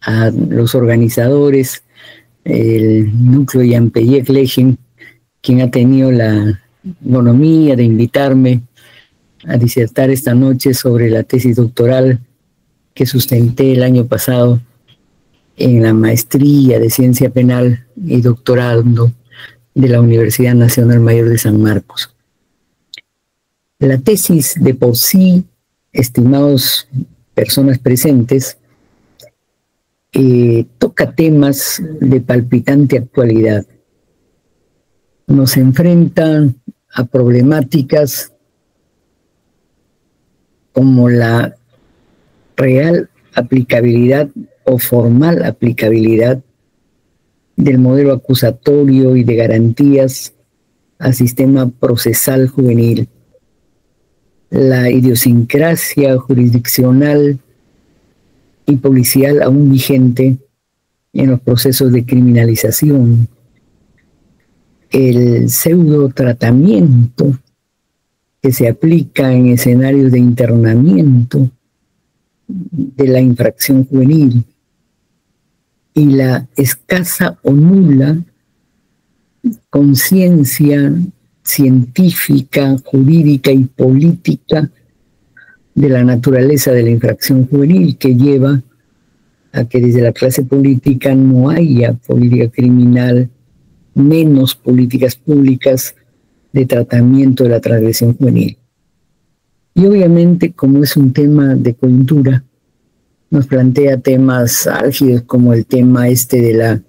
a los organizadores, el núcleo Yampeyek Lejen, quien ha tenido la bonomía de invitarme a disertar esta noche sobre la tesis doctoral que sustenté el año pasado en la maestría de Ciencia Penal y doctorando de la Universidad Nacional Mayor de San Marcos. La tesis de por sí, estimados personas presentes, toca temas de palpitante actualidad. Nos enfrentan a problemáticas como la real aplicabilidad o formal aplicabilidad del modelo acusatorio y de garantías al sistema procesal juvenil, la idiosincrasia jurisdiccional y policial aún vigente en los procesos de criminalización, el pseudo tratamiento que se aplica en escenarios de internamiento de la infracción juvenil y la escasa o nula conciencia científica, jurídica y política de la naturaleza de la infracción juvenil, que lleva a que desde la clase política no haya política criminal, menos políticas públicas de tratamiento de la transgresión juvenil. Y obviamente, como es un tema de coyuntura, nos plantea temas álgidos como el tema de la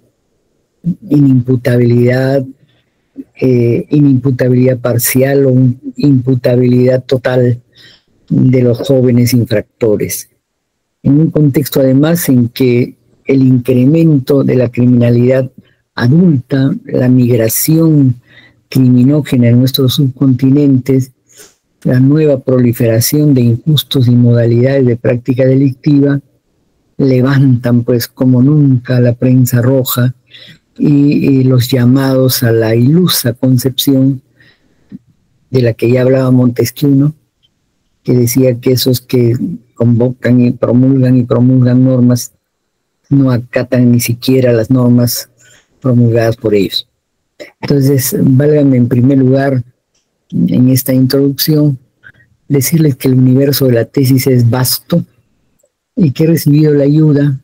inimputabilidad, inimputabilidad parcial o imputabilidad total de los jóvenes infractores. En un contexto además en que el incremento de la criminalidad adulta, la migración criminógena en nuestros subcontinentes, la nueva proliferación de injustos y modalidades de práctica delictiva levantan pues como nunca la prensa roja y los llamados a la ilusa concepción de la que ya hablaba Montesquieu, que decía que esos que convocan y promulgan normas no acatan ni siquiera las normas promulgadas por ellos. Entonces, válgame en primer lugar, en esta introducción, decirles que el universo de la tesis es vasto y que he recibido la ayuda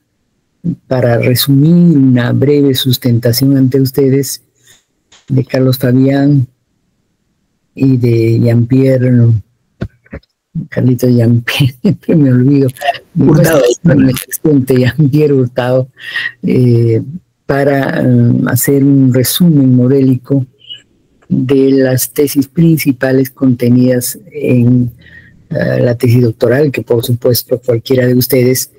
para resumir una breve sustentación ante ustedes de Carlos Fabián y de Jean-Pierre, Carlito Jean-Pierre, siempre me olvido, Hurtado, Jean-Pierre Hurtado, para hacer un resumen modélico de las tesis principales contenidas en la tesis doctoral, que por supuesto cualquiera de ustedes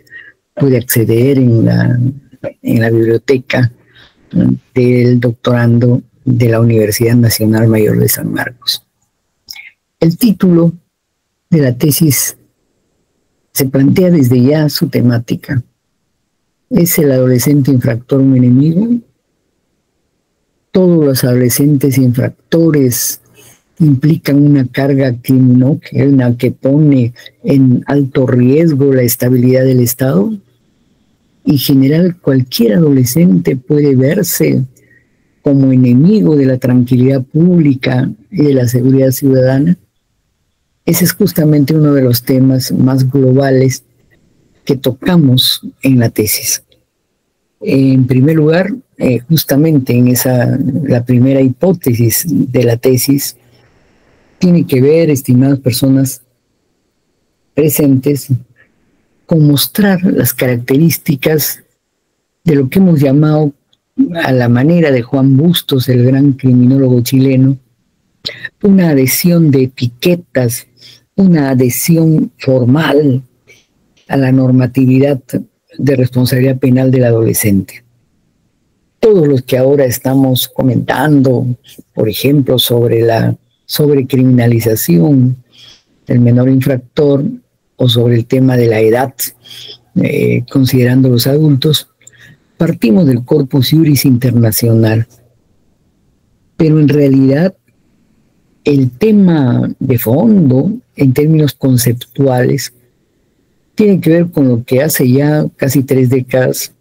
puede acceder en la biblioteca del doctorando de la Universidad Nacional Mayor de San Marcos. El título de la tesis se plantea desde ya su temática. ¿Es el adolescente infractor un enemigo? Todos los adolescentes infractores implican una carga criminógena que pone en alto riesgo la estabilidad del Estado. En general, cualquier adolescente puede verse como enemigo de la tranquilidad pública y de la seguridad ciudadana. Ese es justamente uno de los temas más globales que tocamos en la tesis. En primer lugar, justamente en la primera hipótesis de la tesis, tiene que ver, estimadas personas presentes, con mostrar las características de lo que hemos llamado, a la manera de Juan Bustos, el gran criminólogo chileno, una adhesión de etiquetas, una adhesión formal a la normatividad de responsabilidad penal del adolescente. Todos los que ahora estamos comentando, por ejemplo, sobre la sobrecriminalización del menor infractor o sobre el tema de la edad, considerando los adultos, partimos del corpus juris internacional. Pero en realidad el tema de fondo, en términos conceptuales, tiene que ver con lo que hace ya casi 3 décadas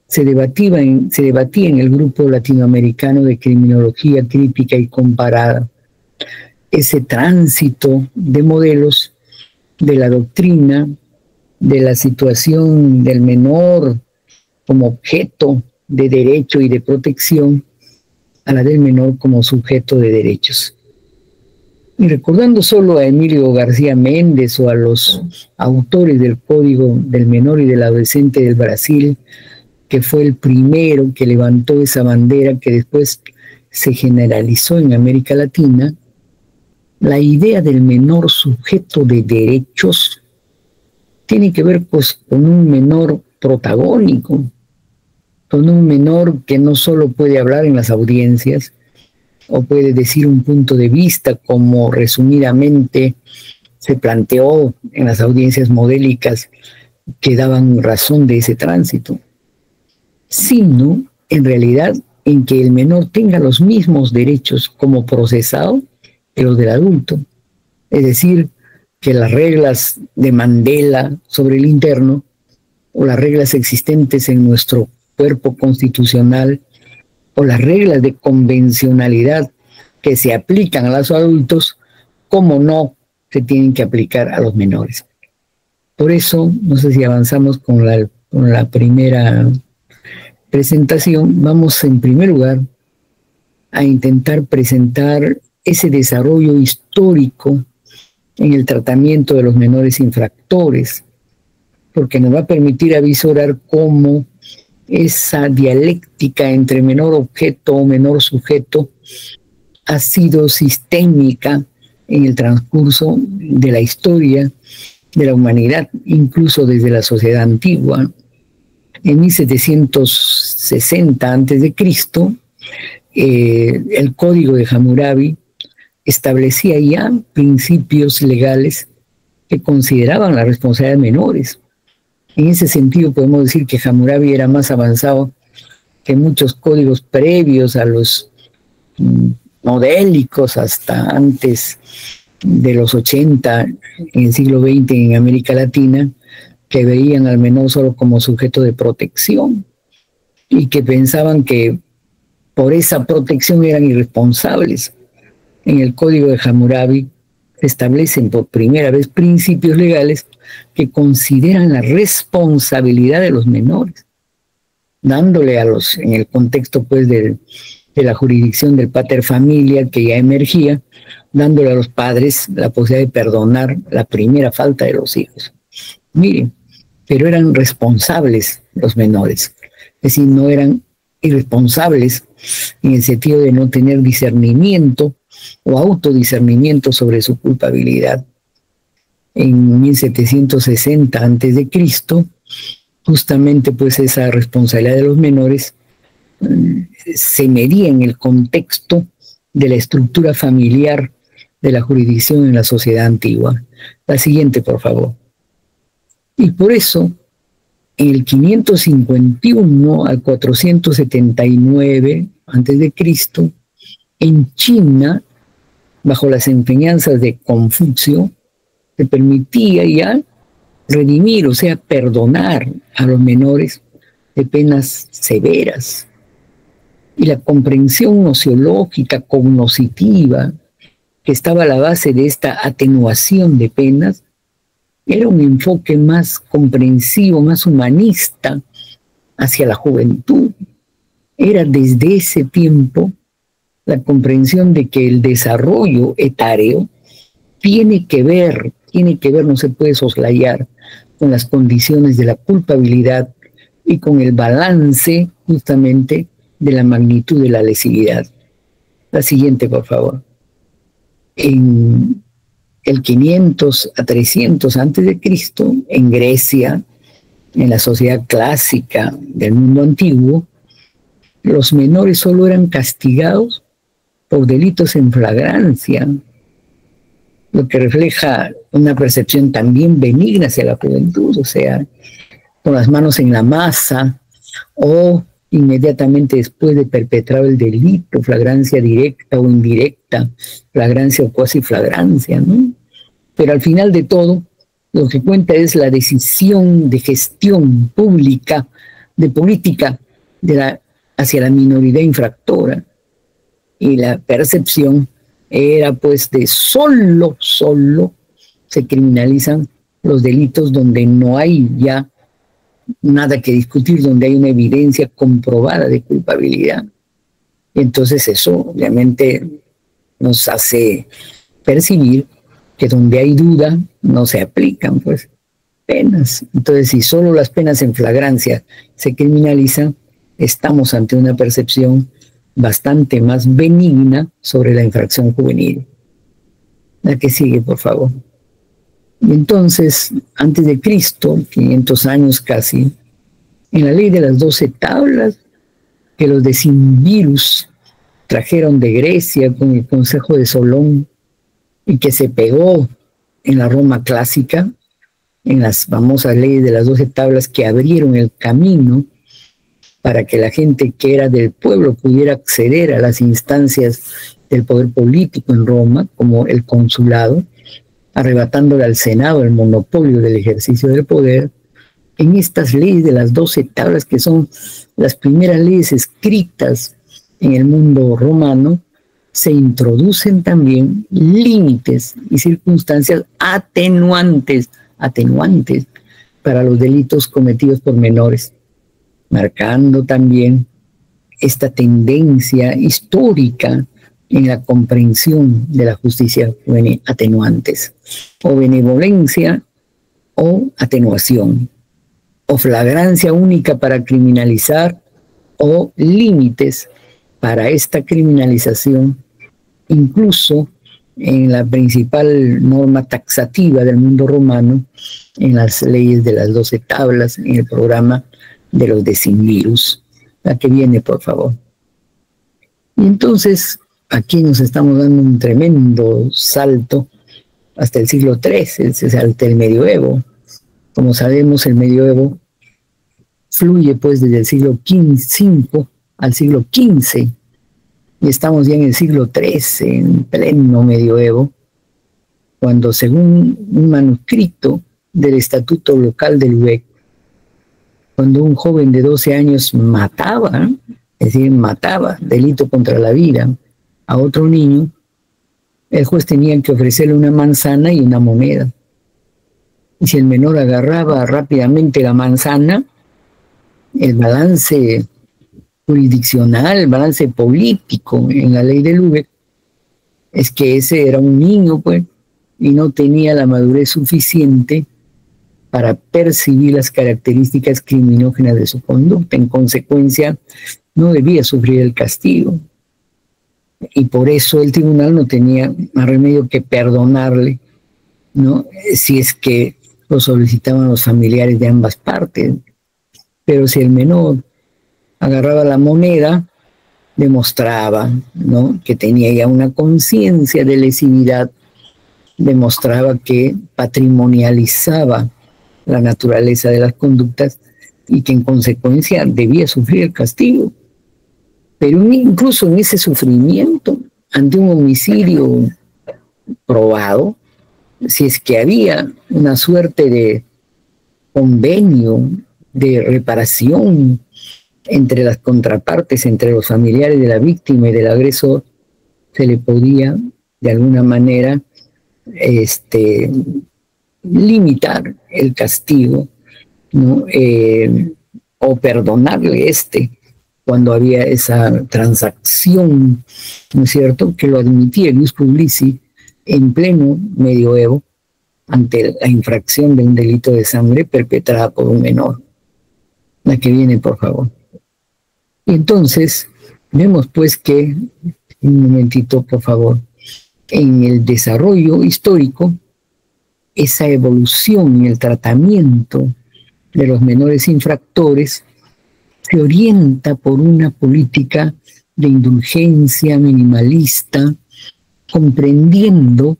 se debatía en el grupo latinoamericano de criminología crítica y comparada ese tránsito de modelos de la doctrina, de la situación del menor como objeto de derecho y de protección, a la del menor como sujeto de derechos. Y recordando solo a Emilio García Méndez o a los autores del Código del Menor y del Adolescente del Brasil, que fue el primero que levantó esa bandera que después se generalizó en América Latina, la idea del menor sujeto de derechos tiene que ver pues con un menor protagónico, con un menor que no solo puede hablar en las audiencias o puede decir un punto de vista como resumidamente se planteó en las audiencias modélicas que daban razón de ese tránsito, sino en realidad en que el menor tenga los mismos derechos como procesado que los del adulto. Es decir, que las reglas de Mandela sobre el interno o las reglas existentes en nuestro cuerpo constitucional o las reglas de convencionalidad que se aplican a los adultos, como no se tienen que aplicar a los menores. Por eso, no sé si avanzamos con la primera presentación, vamos en primer lugar a intentar presentar ese desarrollo histórico en el tratamiento de los menores infractores, porque nos va a permitir avisorar cómo esa dialéctica entre menor objeto o menor sujeto ha sido sistémica en el transcurso de la historia de la humanidad, incluso desde la sociedad antigua. En 1760 a.C., el Código de Hammurabi establecía ya principios legales que consideraban la responsabilidad de menores. En ese sentido podemos decir que Hammurabi era más avanzado que muchos códigos previos a los modélicos hasta antes de los 80 en el siglo XX en América Latina, que veían al menor solo como sujeto de protección y que pensaban que por esa protección eran irresponsables. En el Código de Hammurabi se establecen por primera vez principios legales que consideran la responsabilidad de los menores, dándole a los, en el contexto pues de la jurisdicción del pater familia que ya emergía, dándole a los padres la posibilidad de perdonar la primera falta de los hijos. Miren, pero eran responsables los menores, es decir, no eran irresponsables en el sentido de no tener discernimiento o autodiscernimiento sobre su culpabilidad. En 1760 a.C., justamente pues esa responsabilidad de los menores se medía en el contexto de la estructura familiar de la jurisdicción en la sociedad antigua. La siguiente, por favor. Y por eso, en el 551 al 479 a.C., en China, bajo las enseñanzas de Confucio, se permitía ya redimir, o sea, perdonar a los menores de penas severas. Y la comprensión nociológica, cognoscitiva, que estaba a la base de esta atenuación de penas, era un enfoque más comprensivo, más humanista hacia la juventud. Era desde ese tiempo la comprensión de que el desarrollo etáreo tiene que ver, no se puede soslayar con las condiciones de la culpabilidad y con el balance justamente de la magnitud de la lesividad. La siguiente, por favor. En el 500 a 300 a.C., en Grecia, en la sociedad clásica del mundo antiguo, los menores solo eran castigados por delitos en flagrancia, lo que refleja una percepción también benigna hacia la juventud, o sea, con las manos en la masa o inmediatamente después de perpetrar el delito, flagrancia directa o indirecta, flagrancia o cuasi flagrancia, ¿no? Pero al final de todo, lo que cuenta es la decisión de gestión pública de política hacia la minoría infractora. Y la percepción era pues de solo se criminalizan los delitos donde no hay ya nada que discutir, donde hay una evidencia comprobada de culpabilidad. Y entonces eso obviamente nos hace percibir que donde hay duda no se aplican pues penas. Entonces, si solo las penas en flagrancia se criminalizan, estamos ante una percepción bastante más benigna sobre la infracción juvenil. La que sigue, por favor. Y entonces, antes de Cristo, 500 años casi, en la ley de las 12 tablas, que los decimvirus trajeron de Grecia con el Consejo de Solón y que se pegó en la Roma clásica, en las famosas leyes de las 12 tablas que abrieron el camino para que la gente que era del pueblo pudiera acceder a las instancias del poder político en Roma, como el consulado, arrebatándole al Senado el monopolio del ejercicio del poder. En estas leyes de las 12 tablas, que son las primeras leyes escritas en el mundo romano, se introducen también límites y circunstancias atenuantes para los delitos cometidos por menores, marcando también esta tendencia histórica en la comprensión de la justicia juvenil: atenuantes, o benevolencia o atenuación, o flagrancia única para criminalizar, o límites para esta criminalización, incluso en la principal norma taxativa del mundo romano, en las leyes de las 12 tablas, en el programa de los decimvirus. La que viene, por favor. Y entonces, aquí nos estamos dando un tremendo salto hasta el siglo XIII, hasta el medioevo. Como sabemos, el medioevo fluye pues desde el siglo V al siglo XV, y estamos ya en el siglo XIII, en pleno medioevo, cuando, según un manuscrito del Estatuto Local de Lübeck, cuando un joven de 12 años mataba, delito contra la vida, a otro niño, el juez tenía que ofrecerle una manzana y una moneda. Y si el menor agarraba rápidamente la manzana, el balance jurisdiccional, el balance político en la ley de Lübeck es que ese era un niño, pues, y no tenía la madurez suficiente para percibir las características criminógenas de su conducta. En consecuencia, no debía sufrir el castigo. Y por eso el tribunal no tenía más remedio que perdonarle, ¿no?, si es que lo solicitaban los familiares de ambas partes. Pero si el menor agarraba la moneda, demostraba, ¿no?, que tenía ya una conciencia de lesividad, demostraba que patrimonializaba la naturaleza de las conductas y que en consecuencia debía sufrir el castigo. Pero incluso en ese sufrimiento, ante un homicidio probado, si es que había una suerte de convenio, de reparación entre las contrapartes, entre los familiares de la víctima y del agresor, se le podía de alguna manera limitar el castigo, ¿no?, o perdonarle cuando había esa transacción, ¿no es cierto?, que lo admitía el ius publici en pleno medioevo ante la infracción de un delito de sangre perpetrada por un menor. La que viene, por favor. Y entonces, vemos pues que, un momentito, por favor, en el desarrollo histórico, esa evolución en el tratamiento de los menores infractores se orienta por una política de indulgencia minimalista, comprendiendo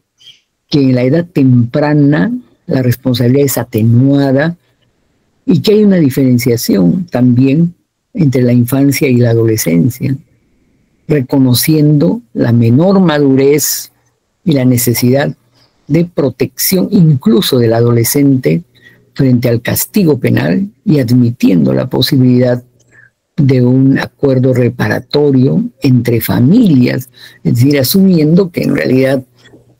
que en la edad temprana la responsabilidad es atenuada y que hay una diferenciación también entre la infancia y la adolescencia, reconociendo la menor madurez y la necesidad de protección incluso del adolescente frente al castigo penal y admitiendo la posibilidad de un acuerdo reparatorio entre familias, es decir, asumiendo que en realidad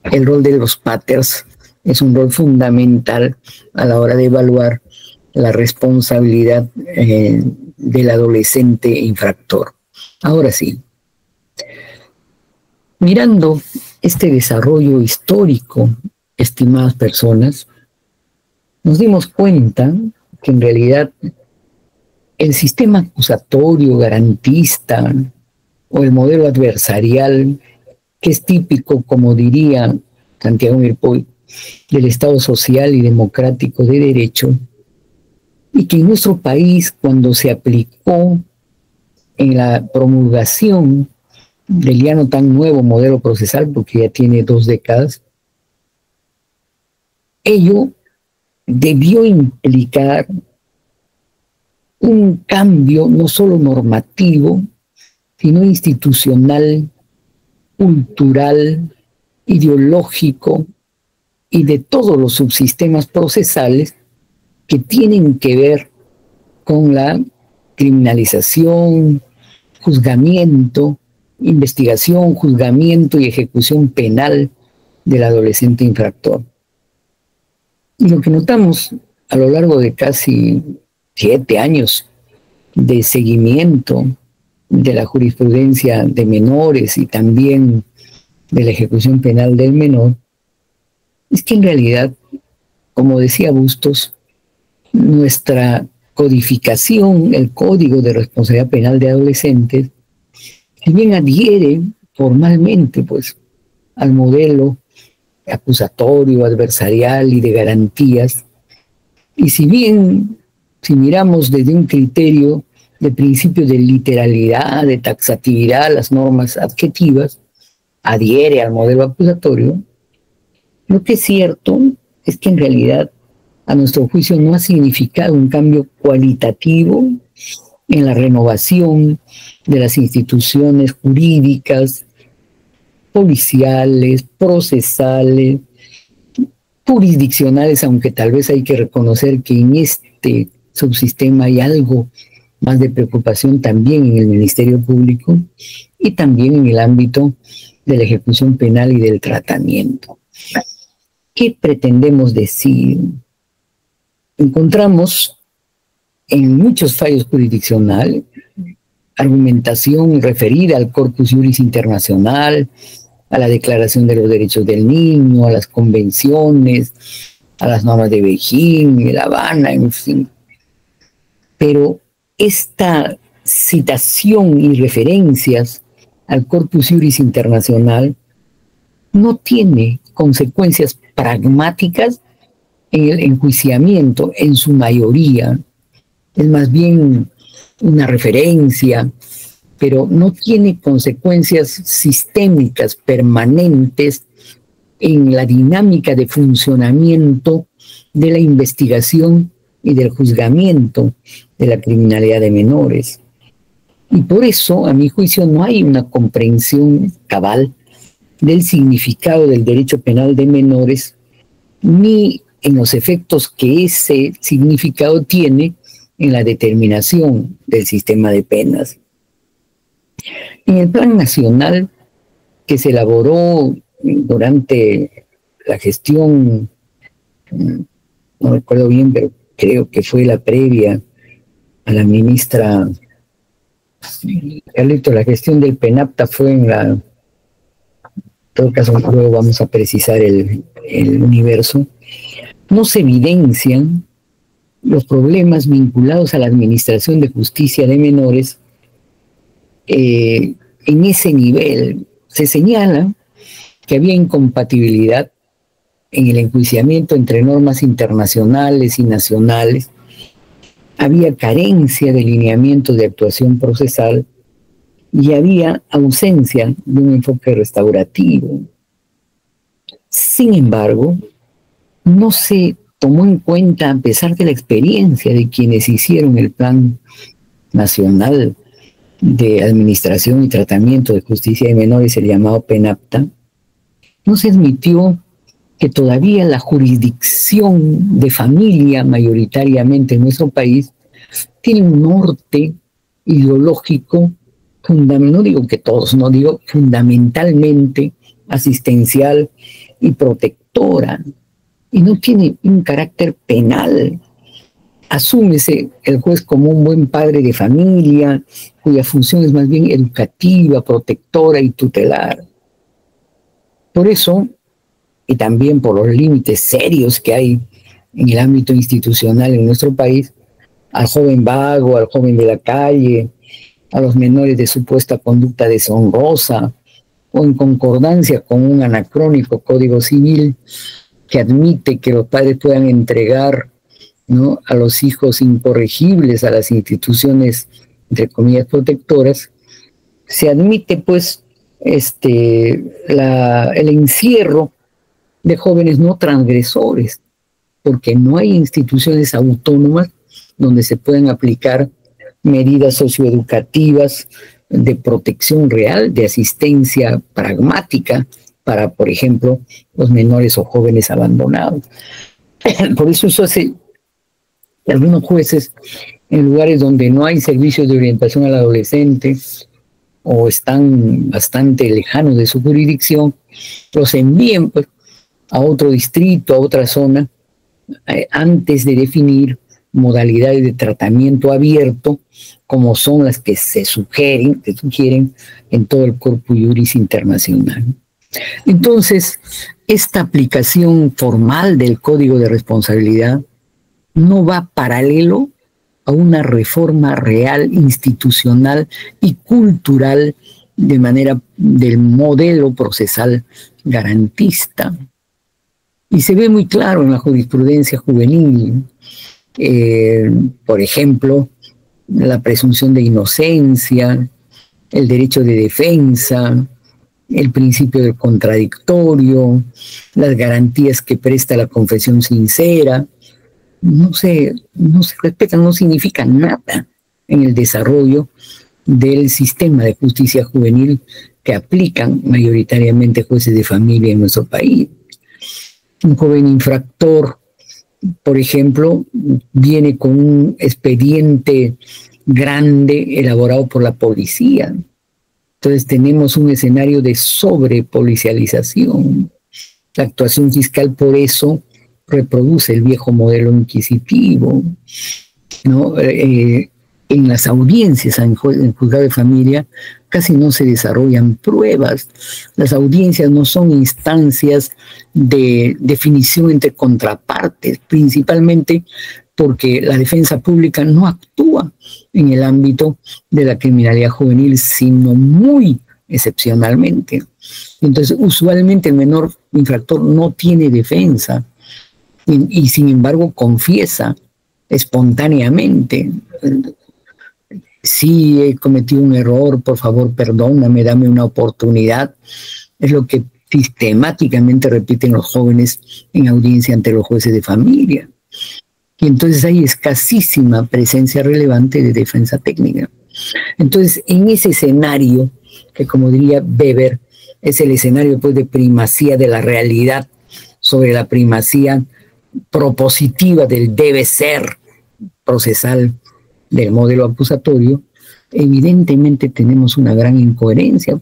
el rol de los paters es un rol fundamental a la hora de evaluar la responsabilidad del adolescente infractor. Ahora sí, mirando este desarrollo histórico, estimadas personas, nos dimos cuenta que en realidad el sistema acusatorio garantista o el modelo adversarial, que es típico, como diría Santiago Mirpoy, del Estado social y democrático de derecho, y que en nuestro país, cuando se aplicó en la promulgación del ya no tan nuevo modelo procesal, porque ya tiene 2 décadas, ello debió implicar un cambio no solo normativo, sino institucional, cultural, ideológico y de todos los subsistemas procesales que tienen que ver con la criminalización, juzgamiento, investigación, juzgamiento y ejecución penal del adolescente infractor. Y lo que notamos a lo largo de casi 7 años de seguimiento de la jurisprudencia de menores y también de la ejecución penal del menor, es que en realidad, como decía Bustos, nuestra codificación, el Código de Responsabilidad Penal de Adolescentes, si bien adhiere formalmente pues, al modelo acusatorio, adversarial y de garantías, y si bien, si miramos desde un criterio de principio de literalidad, de taxatividad, las normas adjetivas, adhiere al modelo acusatorio, lo que es cierto es que en realidad, a nuestro juicio, no ha significado un cambio cualitativo en la renovación de las instituciones jurídicas, policiales, procesales, jurisdiccionales, aunque tal vez hay que reconocer que en este subsistema hay algo más de preocupación también en el Ministerio Público y también en el ámbito de la ejecución penal y del tratamiento. ¿Qué pretendemos decir? Encontramos en muchos fallos jurisdiccionales argumentación referida al Corpus Juris Internacional, a la Declaración de los Derechos del Niño, a las convenciones, a las normas de Beijing, de La Habana, en fin. Pero esta citación y referencias al Corpus Juris Internacional no tiene consecuencias pragmáticas en el enjuiciamiento en su mayoría. Es más bien una referencia, pero no tiene consecuencias sistémicas permanentes en la dinámica de funcionamiento de la investigación y del juzgamiento de la criminalidad de menores. Y por eso, a mi juicio, no hay una comprensión cabal del significado del derecho penal de menores, ni en los efectos que ese significado tiene en la determinación del sistema de penas. En el Plan Nacional que se elaboró durante la gestión, no recuerdo bien, pero creo que fue la previa a la ministra Carlito, la gestión del PENAPTA fue en la... En todo caso, luego vamos a precisar el universo. No se evidencian los problemas vinculados a la administración de justicia de menores en ese nivel. Se señala que había incompatibilidad en el enjuiciamiento entre normas internacionales y nacionales, había carencia de lineamiento de actuación procesal y había ausencia de un enfoque restaurativo. Sin embargo, no se tomó en cuenta, a pesar de la experiencia de quienes hicieron el Plan Nacional de Administración y Tratamiento de Justicia de Menores, el llamado PENAPTA, no se admitió que todavía la jurisdicción de familia mayoritariamente en nuestro país tiene un norte ideológico, no digo que todos, no digo fundamentalmente asistencial y protectora, y no tiene un carácter penal. Asúmese el juez como un buen padre de familia, cuya función es más bien educativa, protectora y tutelar. Por eso, y también por los límites serios que hay en el ámbito institucional en nuestro país, al joven vago, al joven de la calle, a los menores de supuesta conducta deshonrosa, o en concordancia con un anacrónico Código Civil que admite que los padres puedan entregar, ¿no?, a los hijos incorregibles a las instituciones, entre comillas, protectoras, se admite pues el encierro de jóvenes no transgresores, porque no hay instituciones autónomas donde se puedan aplicar medidas socioeducativas de protección real, de asistencia pragmática para, por ejemplo, los menores o jóvenes abandonados. Por eso hace que algunos jueces, en lugares donde no hay servicios de orientación al adolescente o están bastante lejanos de su jurisdicción, los envíen pues a otro distrito, a otra zona, antes de definir modalidades de tratamiento abierto, como son las que se sugieren en todo el corpus juris internacional. Entonces, esta aplicación formal del Código de Responsabilidad no va paralelo a una reforma real, institucional y cultural de manera del modelo procesal garantista. Y se ve muy claro en la jurisprudencia juvenil, por ejemplo, la presunción de inocencia, el derecho de defensa, el principio del contradictorio, las garantías que presta la confesión sincera, no se respetan, no significan nada en el desarrollo del sistema de justicia juvenil que aplican mayoritariamente jueces de familia en nuestro país. Un joven infractor, por ejemplo, viene con un expediente grande elaborado por la policía. Entonces tenemos un escenario de sobrepolicialización. La actuación fiscal por eso reproduce el viejo modelo inquisitivo, ¿no? En las audiencias en juzgado de familia casi no se desarrollan pruebas. Las audiencias no son instancias de definición entre contrapartes, principalmente porque la defensa pública no actúa en el ámbito de la criminalidad juvenil, sino muy excepcionalmente. Entonces, usualmente el menor infractor no tiene defensa y sin embargo confiesa espontáneamente: sí, he cometido un error, por favor, perdóname, dame una oportunidad. Es lo que sistemáticamente repiten los jóvenes en audiencia ante los jueces de familia. Y entonces hay escasísima presencia relevante de defensa técnica. Entonces, en ese escenario, que como diría Weber, es el escenario pues de primacía de la realidad sobre la primacía propositiva del debe ser procesal del modelo acusatorio, evidentemente tenemos una gran incoherencia,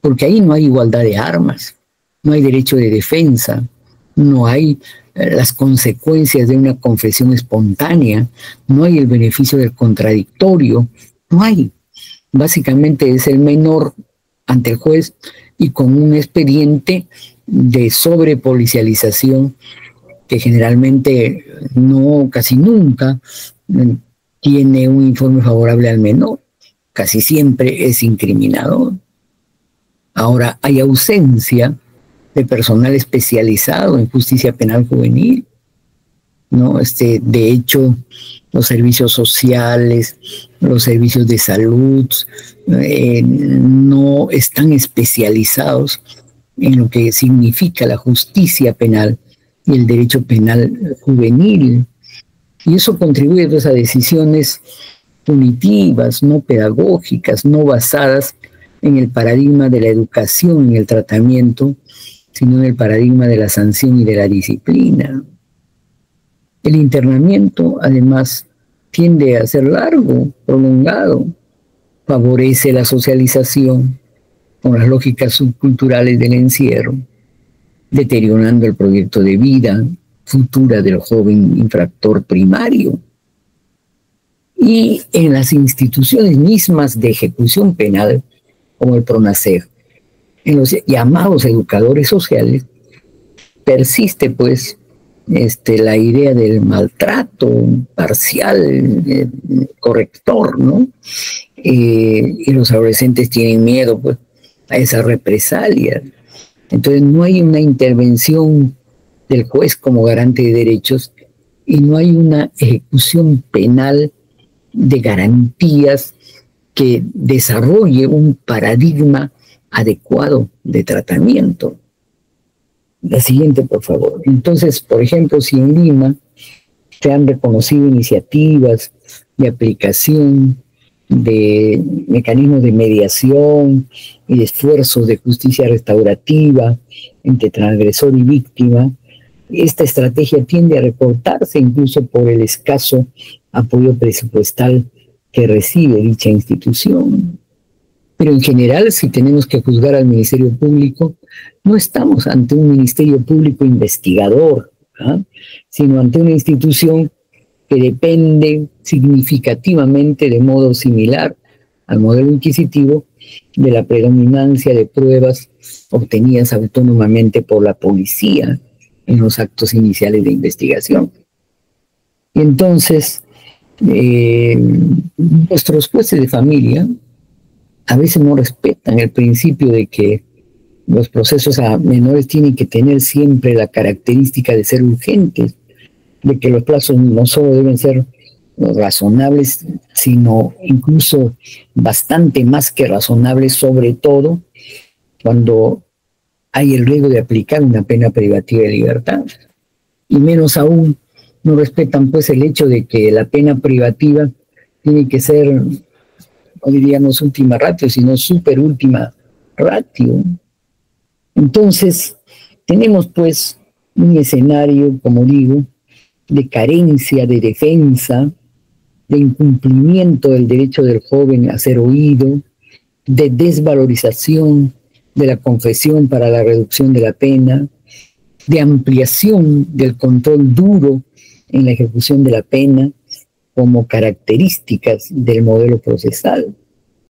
porque ahí no hay igualdad de armas, no hay derecho de defensa, no hay las consecuencias de una confesión espontánea, no hay el beneficio del contradictorio, no hay. Básicamente es el menor ante el juez y con un expediente de sobrepolicialización que generalmente no, casi nunca tiene un informe favorable al menor, casi siempre es incriminador. Ahora, hay ausencia de personal especializado en justicia penal juvenil, ¿no? De hecho, los servicios sociales, los servicios de salud, no están especializados en lo que significa la justicia penal y el derecho penal juvenil. Y eso contribuye pues a decisiones punitivas, no pedagógicas, no basadas en el paradigma de la educación y el tratamiento sino en el paradigma de la sanción y de la disciplina. El internamiento, además, tiende a ser largo, prolongado, favorece la socialización con las lógicas subculturales del encierro, deteriorando el proyecto de vida futura del joven infractor primario. Y en las instituciones mismas de ejecución penal, como el PRONACER, en los llamados educadores sociales, persiste pues la idea del maltrato parcial, corrector, ¿no? Y los adolescentes tienen miedo pues a esa represalia. Entonces no hay una intervención del juez como garante de derechos y no hay una ejecución penal de garantías que desarrolle un paradigma adecuado de tratamiento. La siguiente, por favor. Entonces, por ejemplo, si en Lima se han reconocido iniciativas de aplicación de mecanismos de mediación y de esfuerzos de justicia restaurativa entre transgresor y víctima, esta estrategia tiende a recortarse incluso por el escaso apoyo presupuestal que recibe dicha institución. Pero en general, si tenemos que juzgar al Ministerio Público, no estamos ante un Ministerio Público investigador, sino ante una institución que depende significativamente de modo similar al modelo inquisitivo de la predominancia de pruebas obtenidas autónomamente por la policía en los actos iniciales de investigación. Y entonces, nuestros jueces de familia a veces no respetan el principio de que los procesos a menores tienen que tener siempre la característica de ser urgentes, de que los plazos no solo deben ser razonables, sino incluso bastante más que razonables, sobre todo cuando hay el riesgo de aplicar una pena privativa de libertad. Y menos aún, no respetan pues el hecho de que la pena privativa tiene que ser, no diríamos última ratio, sino super última ratio. Entonces, tenemos pues un escenario, como digo, de carencia de defensa, de incumplimiento del derecho del joven a ser oído, de desvalorización de la confesión para la reducción de la pena, de ampliación del control duro en la ejecución de la pena como características del modelo procesal.